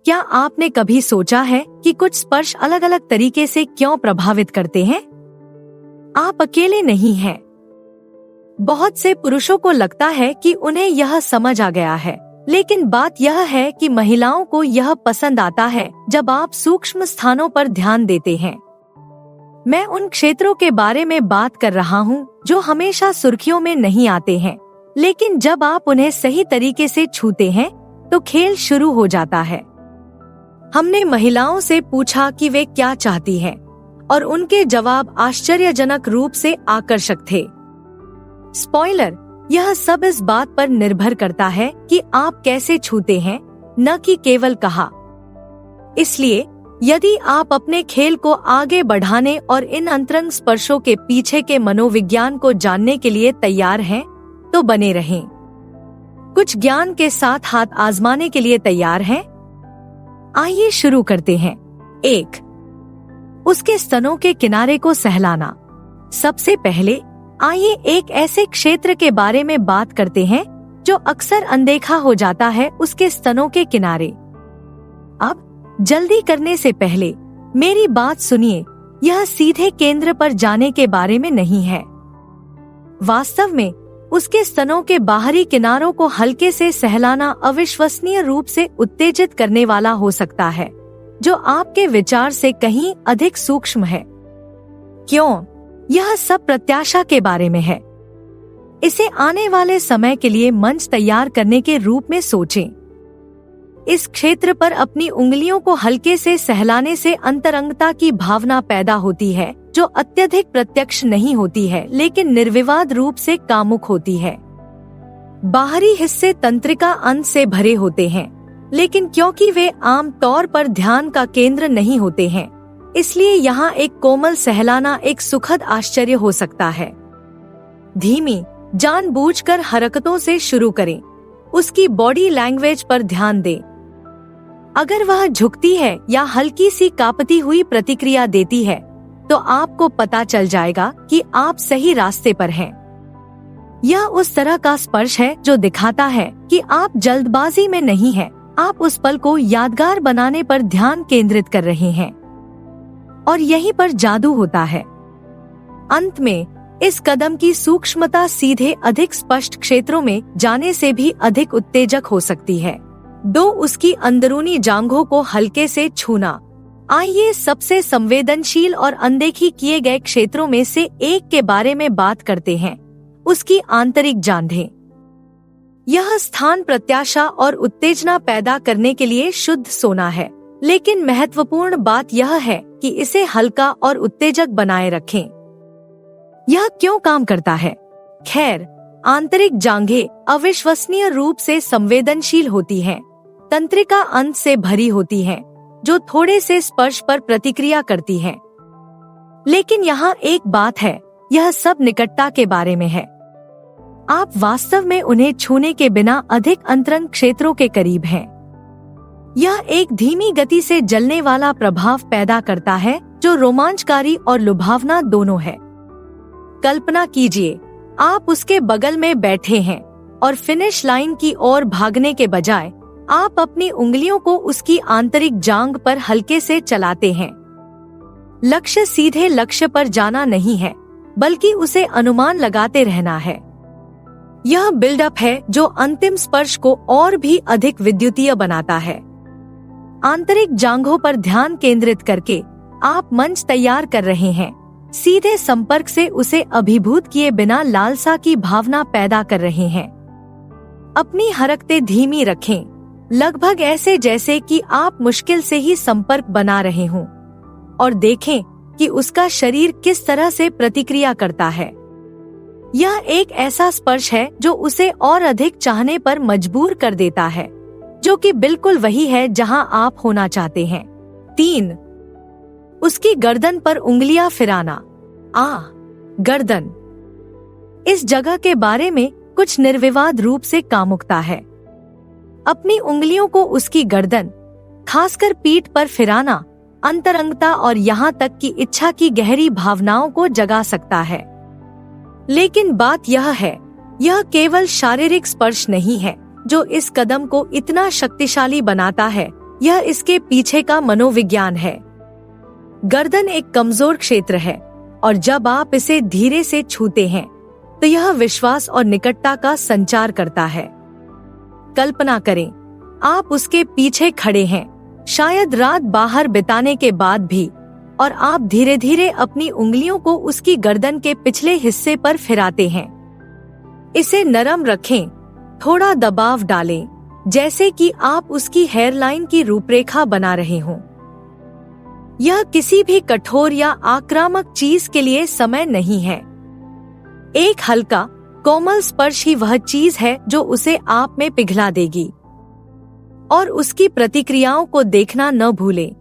क्या आपने कभी सोचा है कि कुछ स्पर्श अलग अलग तरीके से क्यों प्रभावित करते हैं? आप अकेले नहीं हैं। बहुत से पुरुषों को लगता है कि उन्हें यह समझ आ गया है, लेकिन बात यह है कि महिलाओं को यह पसंद आता है जब आप सूक्ष्म स्थानों पर ध्यान देते हैं। मैं उन क्षेत्रों के बारे में बात कर रहा हूँ जो हमेशा सुर्खियों में नहीं आते हैं, लेकिन जब आप उन्हें सही तरीके से छूते हैं तो खेल शुरू हो जाता है। हमने महिलाओं से पूछा कि वे क्या चाहती हैं, और उनके जवाब आश्चर्यजनक रूप से आकर्षक थे। स्पॉइलर, यह सब इस बात पर निर्भर करता है कि आप कैसे छूते हैं, न कि केवल कहा। इसलिए यदि आप अपने खेल को आगे बढ़ाने और इन अंतरंग स्पर्शों के पीछे के मनोविज्ञान को जानने के लिए तैयार हैं, तो बने रहें। कुछ ज्ञान के साथ हाथ आजमाने के लिए तैयार हैं? आइए शुरू करते हैं। 1. उसके स्तनों के किनारे को सहलाना। सबसे पहले आइए एक ऐसे क्षेत्र के बारे में बात करते हैं जो अक्सर अनदेखा हो जाता है, उसके स्तनों के किनारे। अब जल्दी करने से पहले मेरी बात सुनिए, यह सीधे केंद्र पर जाने के बारे में नहीं है। वास्तव में उसके स्तनों के बाहरी किनारों को हल्के से सहलाना अविश्वसनीय रूप से उत्तेजित करने वाला हो सकता है, जो आपके विचार से कहीं अधिक सूक्ष्म है। क्यों? यह सब प्रत्याशा के बारे में है। इसे आने वाले समय के लिए मंच तैयार करने के रूप में सोचें। इस क्षेत्र पर अपनी उंगलियों को हल्के से सहलाने से अंतरंगता की भावना पैदा होती है, जो अत्यधिक प्रत्यक्ष नहीं होती है लेकिन निर्विवाद रूप से कामुक होती है। बाहरी हिस्से तंत्रिका अंत से भरे होते हैं, लेकिन क्योंकि वे आम तौर पर ध्यान का केंद्र नहीं होते हैं, इसलिए यहाँ एक कोमल सहलाना एक सुखद आश्चर्य हो सकता है। धीमी, जानबूझकर हरकतों से शुरू करें। उसकी बॉडी लैंग्वेज पर ध्यान दें। अगर वह झुकती है या हल्की सी कांपती हुई प्रतिक्रिया देती है, तो आपको पता चल जाएगा कि आप सही रास्ते पर हैं। यह उस तरह का स्पर्श है जो दिखाता है कि आप जल्दबाजी में नहीं हैं, आप उस पल को यादगार बनाने पर ध्यान केंद्रित कर रहे हैं। और यहीं पर जादू होता है। अंत में इस कदम की सूक्ष्मता सीधे अधिक स्पष्ट क्षेत्रों में जाने से भी अधिक उत्तेजक हो सकती है। 2. उसकी अंदरूनी जांघों को हल्के से छूना। आइए सबसे संवेदनशील और अनदेखी किए गए क्षेत्रों में से एक के बारे में बात करते हैं, उसकी आंतरिक जांघें। यह स्थान प्रत्याशा और उत्तेजना पैदा करने के लिए शुद्ध सोना है, लेकिन महत्वपूर्ण बात यह है कि इसे हल्का और उत्तेजक बनाए रखें। यह क्यों काम करता है? खैर, आंतरिक जांघें अविश्वसनीय रूप से संवेदनशील होती हैं, तंत्रिका अंत से भरी होती हैं, जो थोड़े से स्पर्श पर प्रतिक्रिया करती हैं। लेकिन यहाँ एक बात है, यह सब निकटता के बारे में है। आप वास्तव में उन्हें छूने के बिना अधिक अंतरंग क्षेत्रों के करीब हैं। यह एक धीमी गति से जलने वाला प्रभाव पैदा करता है जो रोमांचकारी और लुभावना दोनों है। कल्पना कीजिए, आप उसके बगल में बैठे हैं और फिनिश लाइन की ओर भागने के बजाय आप अपनी उंगलियों को उसकी आंतरिक जांघ पर हल्के से चलाते हैं। लक्ष्य सीधे लक्ष्य पर जाना नहीं है, बल्कि उसे अनुमान लगाते रहना है। यह बिल्डअप है जो अंतिम स्पर्श को और भी अधिक विद्युतीय बनाता है। आंतरिक जांघों पर ध्यान केंद्रित करके आप मंच तैयार कर रहे हैं, सीधे संपर्क से उसे अभिभूत किए बिना लालसा की भावना पैदा कर रहे हैं। अपनी हरकतें धीमी रखें, लगभग ऐसे जैसे कि आप मुश्किल से ही संपर्क बना रहे हों, और देखें कि उसका शरीर किस तरह से प्रतिक्रिया करता है। यह एक ऐसा स्पर्श है जो उसे और अधिक चाहने पर मजबूर कर देता है, जो कि बिल्कुल वही है जहां आप होना चाहते हैं। 3. उसकी गर्दन पर उंगलियां फिराना। गर्दन। इस जगह के बारे में कुछ निर्विवाद रूप से कामुकता है। अपनी उंगलियों को उसकी गर्दन, खासकर पीठ पर फिराना, अंतरंगता और यहाँ तक कि इच्छा की गहरी भावनाओं को जगा सकता है। लेकिन बात यह है, यह केवल शारीरिक स्पर्श नहीं है जो इस कदम को इतना शक्तिशाली बनाता है यह इसके पीछे का मनोविज्ञान है। गर्दन एक कमजोर क्षेत्र है और जब आप इसे धीरे से छूते हैं तो यह विश्वास और निकटता का संचार करता है। कल्पना करें, आप उसके पीछे खड़े हैं, शायद रात बाहर बिताने के बाद भी, और आप धीरे धीरे अपनी उंगलियों को उसकी गर्दन के पिछले हिस्से पर फिराते हैं। इसे नरम रखें, थोड़ा दबाव डालें, जैसे कि आप उसकी हेयरलाइन की रूपरेखा बना रहे हों। यह किसी भी कठोर या आक्रामक चीज के लिए समय नहीं है। एक हल्का, कोमल स्पर्श ही वह चीज है जो उसे आप में पिघला देगी। और उसकी प्रतिक्रियाओं को देखना न भूलें।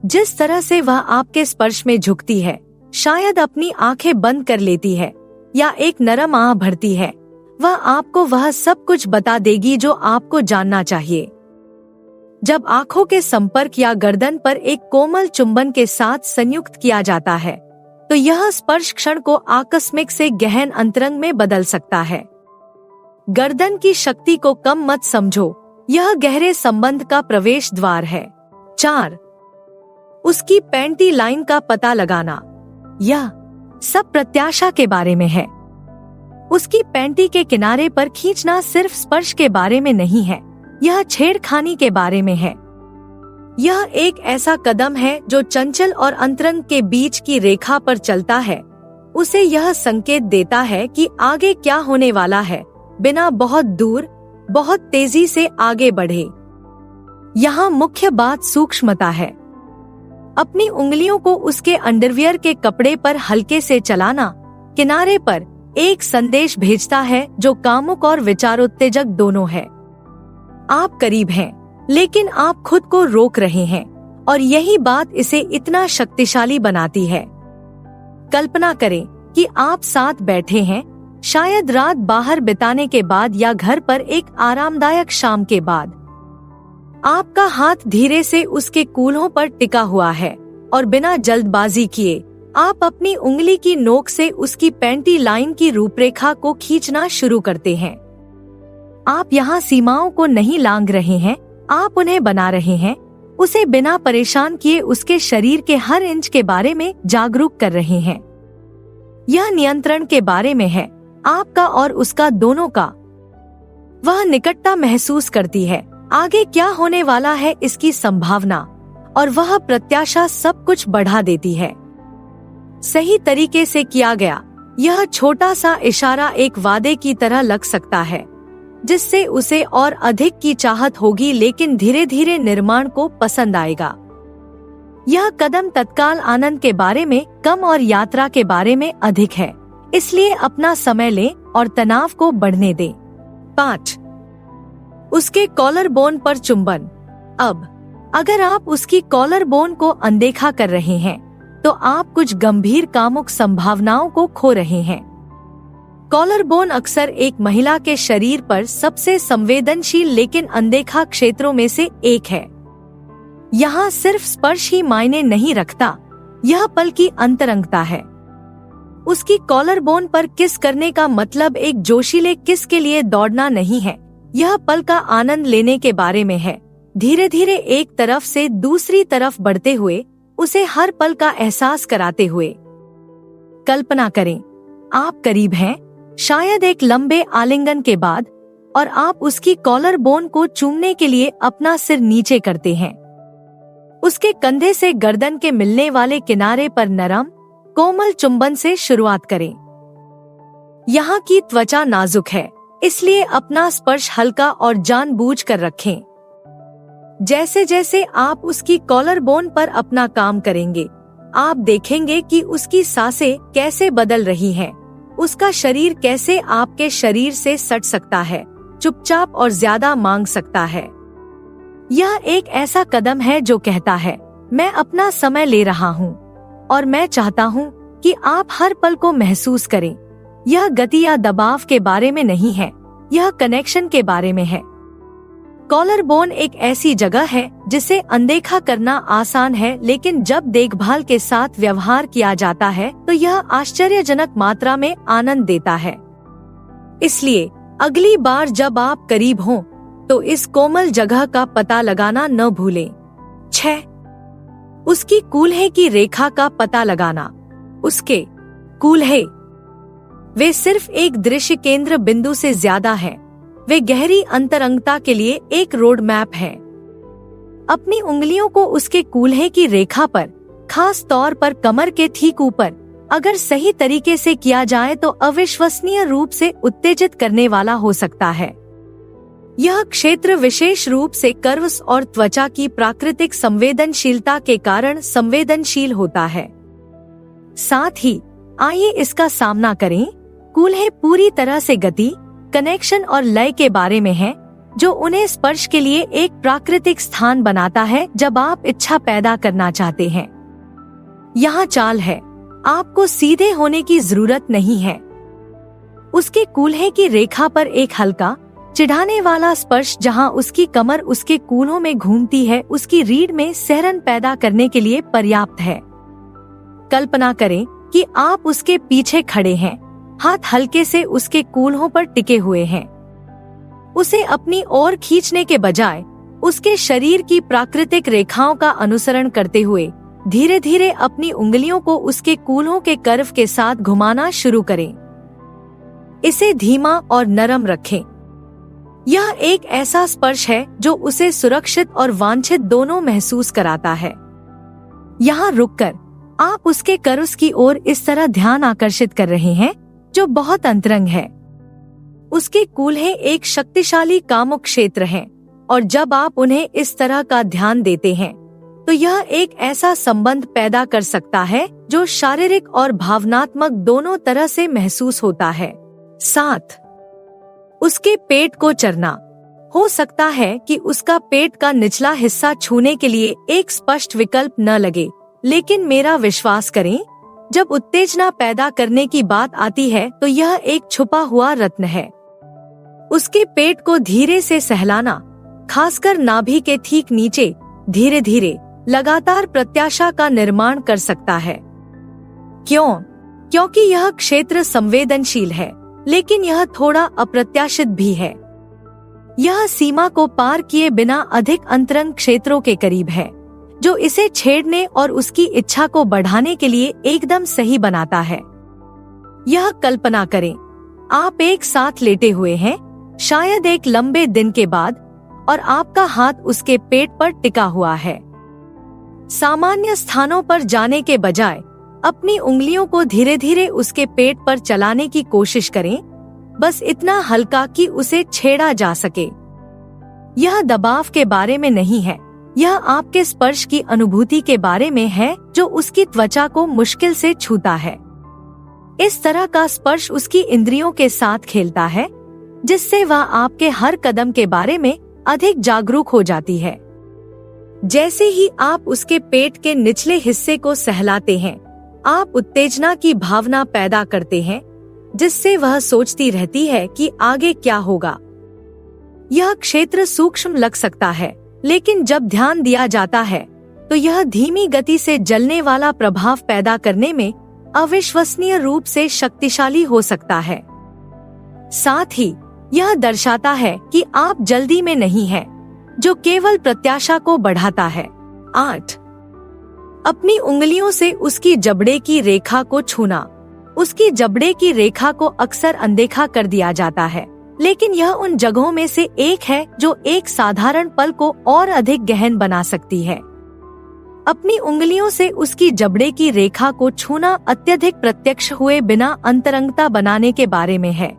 जिस तरह से वह आपके स्पर्श में झुकती है, शायद अपनी आंखें बंद कर लेती है या एक नरम आह भरती है, वह आपको वह सब कुछ बता देगी जो आपको जानना चाहिए। जब आंखों के संपर्क या गर्दन पर एक कोमल चुंबन के साथ संयुक्त किया जाता है, तो यह स्पर्श क्षण को आकस्मिक से गहन अंतरंग में बदल सकता है। गर्दन की शक्ति को कम मत समझो, यह गहरे संबंध का प्रवेश द्वार है। 4. उसकी पैंटी लाइन का पता लगाना। यह सब प्रत्याशा के बारे में है। उसकी पैंटी के किनारे पर खींचना सिर्फ स्पर्श के बारे में नहीं है, यह छेड़खानी के बारे में है। यह एक ऐसा कदम है जो चंचल और अंतरंग के बीच की रेखा पर चलता है। उसे यह संकेत देता है कि आगे क्या होने वाला है, बिना बहुत दूर, बहुत तेजी से आगे बढ़े। यहाँ मुख्य बात सूक्ष्मता है। अपनी उंगलियों को उसके अंडरवियर के कपड़े पर हल्के से चलाना किनारे पर एक संदेश भेजता है जो कामुक और विचारोत्तेजक दोनों है। आप करीब हैं, लेकिन आप खुद को रोक रहे हैं, और यही बात इसे इतना शक्तिशाली बनाती है। कल्पना करें कि आप साथ बैठे हैं, शायद रात बाहर बिताने के बाद या घर पर एक आरामदायक शाम के बाद। आपका हाथ धीरे से उसके कूल्हों पर टिका हुआ है और बिना जल्दबाजी किए आप अपनी उंगली की नोक से उसकी पैंटी लाइन की रूपरेखा को खींचना शुरू करते हैं। आप यहाँ सीमाओं को नहीं लांघ रहे हैं, आप उन्हें बना रहे हैं। उसे बिना परेशान किए उसके शरीर के हर इंच के बारे में जागरूक कर रहे हैं। यह नियंत्रण के बारे में है, आपका और उसका दोनों का। वह निकटता महसूस करती है, आगे क्या होने वाला है इसकी संभावना, और वह प्रत्याशा सब कुछ बढ़ा देती है। सही तरीके से किया गया यह छोटा सा इशारा एक वादे की तरह लग सकता है, जिससे उसे और अधिक की चाहत होगी, लेकिन धीरे धीरे निर्माण को पसंद आएगा। यह कदम तत्काल आनंद के बारे में कम और यात्रा के बारे में अधिक है, इसलिए अपना समय लें और तनाव को बढ़ने दें। 5. उसके कॉलर बोन पर चुंबन। अब अगर आप उसकी कॉलर बोन को अनदेखा कर रहे हैं, तो आप कुछ गंभीर कामुक संभावनाओं को खो रहे हैं। कॉलर बोन अक्सर एक महिला के शरीर पर सबसे संवेदनशील लेकिन अनदेखा क्षेत्रों में से एक है। यहाँ सिर्फ स्पर्श ही मायने नहीं रखता, यह पल की अंतरंगता है। उसकी कॉलर बोन पर किस करने का मतलब एक जोशीले किस के लिए दौड़ना नहीं है, यह पल का आनंद लेने के बारे में है। धीरे धीरे एक तरफ से दूसरी तरफ बढ़ते हुए, उसे हर पल का एहसास कराते हुए। कल्पना करें, आप करीब हैं, शायद एक लंबे आलिंगन के बाद, और आप उसकी कॉलर बोन को चूमने के लिए अपना सिर नीचे करते हैं। उसके कंधे से गर्दन के मिलने वाले किनारे पर नरम, कोमल चुंबन से शुरुआत करें। यहाँ की त्वचा नाजुक है, इसलिए अपना स्पर्श हल्का और जानबूझकर रखें। जैसे जैसे आप उसकी कॉलर बोन पर अपना काम करेंगे, आप देखेंगे कि उसकी सांसें कैसे बदल रही हैं, उसका शरीर कैसे आपके शरीर से सट सकता है, चुपचाप और ज्यादा मांग सकता है। यह एक ऐसा कदम है जो कहता है, मैं अपना समय ले रहा हूँ और मैं चाहता हूँ कि आप हर पल को महसूस करें। यह गति या दबाव के बारे में नहीं है, यह कनेक्शन के बारे में है। कॉलर बोन एक ऐसी जगह है जिसे अनदेखा करना आसान है, लेकिन जब देखभाल के साथ व्यवहार किया जाता है तो यह आश्चर्यजनक मात्रा में आनंद देता है। इसलिए अगली बार जब आप करीब हों, तो इस कोमल जगह का पता लगाना न भूलें। 6. उसकी कूल्हे की रेखा का पता लगाना। उसके कूल्हे वे सिर्फ एक दृश्य केंद्र बिंदु से ज्यादा है, वे गहरी अंतरंगता के लिए एक रोड मैप है। अपनी उंगलियों को उसके कूल्हे की रेखा पर, खास तौर पर कमर के ठीक ऊपर, अगर सही तरीके से किया जाए तो अविश्वसनीय रूप से उत्तेजित करने वाला हो सकता है। यह क्षेत्र विशेष रूप से कर्व्स और त्वचा की प्राकृतिक संवेदनशीलता के कारण संवेदनशील होता है। साथ ही आइए इसका सामना करें। कूल्हे पूरी तरह से गति, कनेक्शन और लय के बारे में है, जो उन्हें स्पर्श के लिए एक प्राकृतिक स्थान बनाता है जब आप इच्छा पैदा करना चाहते हैं। यहाँ चाल है, आपको सीधे होने की जरूरत नहीं है। उसके कूल्हे की रेखा पर एक हल्का, चिढ़ाने वाला स्पर्श जहाँ उसकी कमर उसके कूल्हों में घूमती है, उसकी रीढ़ में सहरन पैदा करने के लिए पर्याप्त है। कल्पना करें कि आप उसके पीछे खड़े हैं, हाथ हल्के से उसके कूल्हों पर टिके हुए हैं। उसे अपनी ओर खींचने के बजाय उसके शरीर की प्राकृतिक रेखाओं का अनुसरण करते हुए धीरे धीरे अपनी उंगलियों को उसके कूल्हों के कर्व के साथ घुमाना शुरू करें। इसे धीमा और नरम रखें। यह एक ऐसा स्पर्श है जो उसे सुरक्षित और वांछित दोनों महसूस कराता है। यहाँ रुककर आप उसके कर्व्स की ओर इस तरह ध्यान आकर्षित कर रहे हैं जो बहुत अंतरंग है। उसके कूल्हे एक शक्तिशाली कामुक क्षेत्र हैं, और जब आप उन्हें इस तरह का ध्यान देते हैं तो यह एक ऐसा संबंध पैदा कर सकता है जो शारीरिक और भावनात्मक दोनों तरह से महसूस होता है। 7. उसके पेट को चरना। हो सकता है कि उसका पेट का निचला हिस्सा छूने के लिए एक स्पष्ट विकल्प न लगे, लेकिन मेरा विश्वास करें, जब उत्तेजना पैदा करने की बात आती है तो यह एक छुपा हुआ रत्न है। उसके पेट को धीरे से सहलाना, खासकर नाभि के ठीक नीचे, धीरे धीरे लगातार प्रत्याशा का निर्माण कर सकता है। क्यों? क्योंकि यह क्षेत्र संवेदनशील है, लेकिन यह थोड़ा अप्रत्याशित भी है। यह सीमा को पार किए बिना अधिक अंतरंग क्षेत्रों के करीब है, जो इसे छेड़ने और उसकी इच्छा को बढ़ाने के लिए एकदम सही बनाता है। यह कल्पना करें, आप एक साथ लेटे हुए हैं, शायद एक लंबे दिन के बाद, और आपका हाथ उसके पेट पर टिका हुआ है। सामान्य स्थानों पर जाने के बजाय अपनी उंगलियों को धीरे धीरे उसके पेट पर चलाने की कोशिश करें, बस इतना हल्का कि उसे छेड़ा जा सके। यह दबाव के बारे में नहीं है, यह आपके स्पर्श की अनुभूति के बारे में है जो उसकी त्वचा को मुश्किल से छूता है। इस तरह का स्पर्श उसकी इंद्रियों के साथ खेलता है, जिससे वह आपके हर कदम के बारे में अधिक जागरूक हो जाती है। जैसे ही आप उसके पेट के निचले हिस्से को सहलाते हैं, आप उत्तेजना की भावना पैदा करते हैं, जिससे वह सोचती रहती है कि आगे क्या होगा। यह क्षेत्र सूक्ष्म लग सकता है, लेकिन जब ध्यान दिया जाता है तो यह धीमी गति से जलने वाला प्रभाव पैदा करने में अविश्वसनीय रूप से शक्तिशाली हो सकता है। साथ ही यह दर्शाता है कि आप जल्दी में नहीं हैं, जो केवल प्रत्याशा को बढ़ाता है। 8. अपनी उंगलियों से उसकी जबड़े की रेखा को छूना। उसकी जबड़े की रेखा को अक्सर अनदेखा कर दिया जाता है, लेकिन यह उन जगहों में से एक है जो एक साधारण पल को और अधिक गहन बना सकती है। अपनी उंगलियों से उसकी जबड़े की रेखा को छूना अत्यधिक प्रत्यक्ष हुए बिना अंतरंगता बनाने के बारे में है।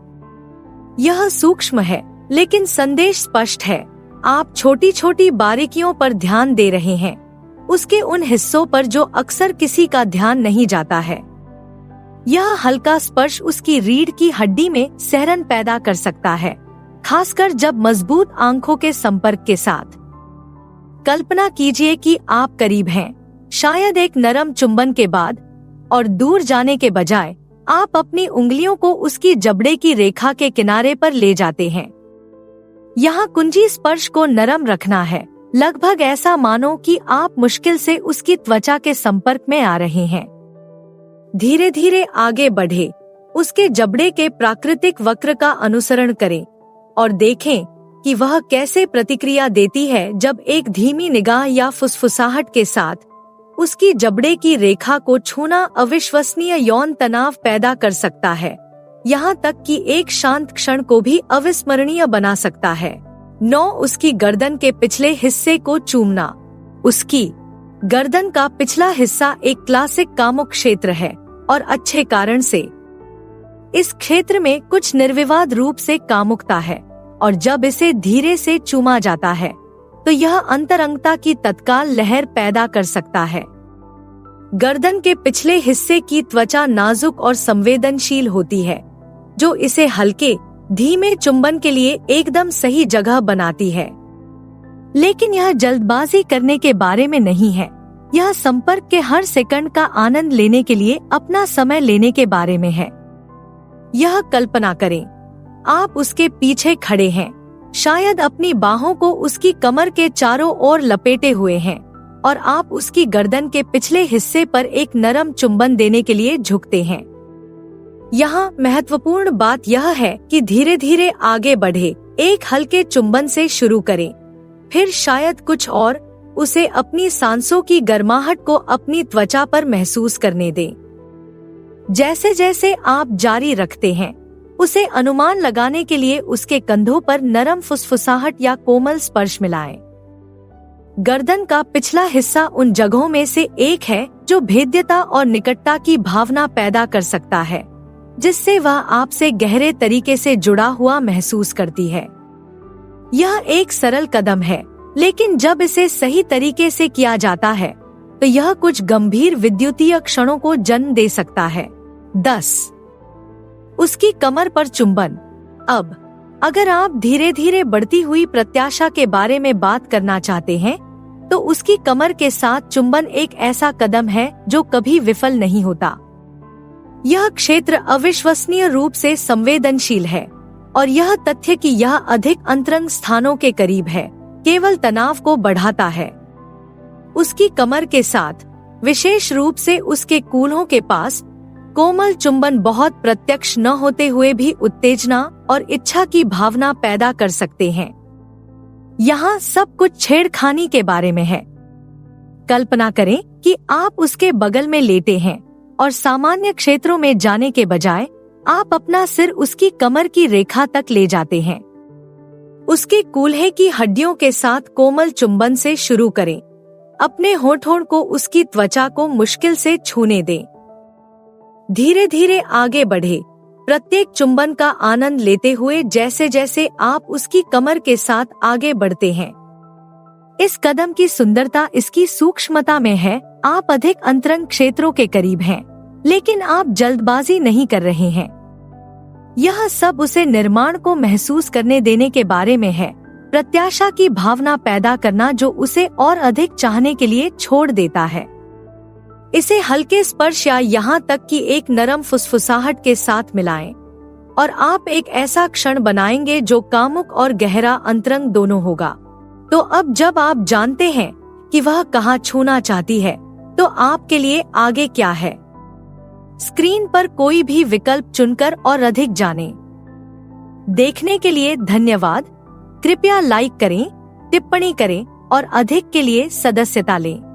यह सूक्ष्म है, लेकिन संदेश स्पष्ट है। आप छोटी छोटी बारीकियों पर ध्यान दे रहे हैं, उसके उन हिस्सों पर जो अक्सर किसी का ध्यान नहीं जाता है। यह हल्का स्पर्श उसकी रीढ़ की हड्डी में सहरन पैदा कर सकता है, खासकर जब मजबूत आंखों के संपर्क के साथ। कल्पना कीजिए कि आप करीब हैं, शायद एक नरम चुंबन के बाद, और दूर जाने के बजाय आप अपनी उंगलियों को उसकी जबड़े की रेखा के किनारे पर ले जाते हैं। यहाँ कुंजी स्पर्श को नरम रखना है, लगभग ऐसा मानो कि आप मुश्किल से उसकी त्वचा के संपर्क में आ रहे हैं। धीरे धीरे आगे बढ़े, उसके जबड़े के प्राकृतिक वक्र का अनुसरण करें और देखें कि वह कैसे प्रतिक्रिया देती है जब एक धीमी निगाह या फुसफुसाहट के साथ उसकी जबड़े की रेखा को छूना अविश्वसनीय यौन तनाव पैदा कर सकता है, यहाँ तक कि एक शांत क्षण को भी अविस्मरणीय बना सकता है। 9. उसकी गर्दन के पिछले हिस्से को चूमना। उसकी गर्दन का पिछला हिस्सा एक क्लासिक कामुक क्षेत्र है और अच्छे कारण से। इस क्षेत्र में कुछ निर्विवाद रूप से कामुकता है और जब इसे धीरे से चूमा जाता है तो यह अंतरंगता की तत्काल लहर पैदा कर सकता है। गर्दन के पिछले हिस्से की त्वचा नाजुक और संवेदनशील होती है, जो इसे हल्के धीमे चुंबन के लिए एकदम सही जगह बनाती है। लेकिन यह जल्दबाजी करने के बारे में नहीं है, यह संपर्क के हर सेकंड का आनंद लेने के लिए अपना समय लेने के बारे में है। यह कल्पना करें, आप उसके पीछे खड़े हैं, शायद अपनी बाहों को उसकी कमर के चारों ओर लपेटे हुए हैं और आप उसकी गर्दन के पिछले हिस्से पर एक नरम चुंबन देने के लिए झुकते हैं। यहाँ महत्वपूर्ण बात यह है कि धीरे धीरे आगे बढ़े, एक हल्के चुंबन से शुरू करें, फिर शायद कुछ और, उसे अपनी सांसों की गर्माहट को अपनी त्वचा पर महसूस करने दें। जैसे जैसे आप जारी रखते हैं, उसे अनुमान लगाने के लिए उसके कंधों पर नरम फुसफुसाहट या कोमल स्पर्श मिलाएं। गर्दन का पिछला हिस्सा उन जगहों में से एक है जो भेद्यता और निकटता की भावना पैदा कर सकता है, जिससे वह आपसे गहरे तरीके से जुड़ा हुआ महसूस करती है। यह एक सरल कदम है, लेकिन जब इसे सही तरीके से किया जाता है तो यह कुछ गंभीर विद्युतीय क्षणों को जन्म दे सकता है। 10. उसकी कमर पर चुंबन। अब अगर आप धीरे धीरे बढ़ती हुई प्रत्याशा के बारे में बात करना चाहते हैं, तो उसकी कमर के साथ चुंबन एक ऐसा कदम है जो कभी विफल नहीं होता। यह क्षेत्र अविश्वसनीय रूप से संवेदनशील है और यह तथ्य कि यह अधिक अंतरंग स्थानों के करीब है केवल तनाव को बढ़ाता है। उसकी कमर के साथ, विशेष रूप से उसके कूल्हों के पास, कोमल चुंबन बहुत प्रत्यक्ष न होते हुए भी उत्तेजना और इच्छा की भावना पैदा कर सकते हैं। यहाँ सब कुछ छेड़खानी के बारे में है। कल्पना करें कि आप उसके बगल में लेटे हैं और सामान्य क्षेत्रों में जाने के बजाय आप अपना सिर उसकी कमर की रेखा तक ले जाते हैं। उसके कूल्हे की हड्डियों के साथ कोमल चुंबन से शुरू करें। अपने होठों को उसकी त्वचा को मुश्किल से छूने दें। धीरे धीरे आगे बढ़े, प्रत्येक चुंबन का आनंद लेते हुए जैसे जैसे आप उसकी कमर के साथ आगे बढ़ते हैं। इस कदम की सुंदरता इसकी सूक्ष्मता में है। आप अधिक अंतरंग क्षेत्रों के करीब हैं, लेकिन आप जल्दबाजी नहीं कर रहे हैं। यह सब उसे निर्माण को महसूस करने देने के बारे में है, प्रत्याशा की भावना पैदा करना जो उसे और अधिक चाहने के लिए छोड़ देता है। इसे हल्के स्पर्श या यहाँ तक कि एक नरम फुसफुसाहट के साथ मिलाएं और आप एक ऐसा क्षण बनाएंगे जो कामुक और गहरा अंतरंग दोनों होगा। तो अब जब आप जानते हैं कि वह कहाँ छूना चाहती है, तो आपके लिए आगे क्या है? स्क्रीन पर कोई भी विकल्प चुनकर और अधिक जानें। देखने के लिए धन्यवाद। कृपया लाइक करें, टिप्पणी करें और अधिक के लिए सदस्यता लें।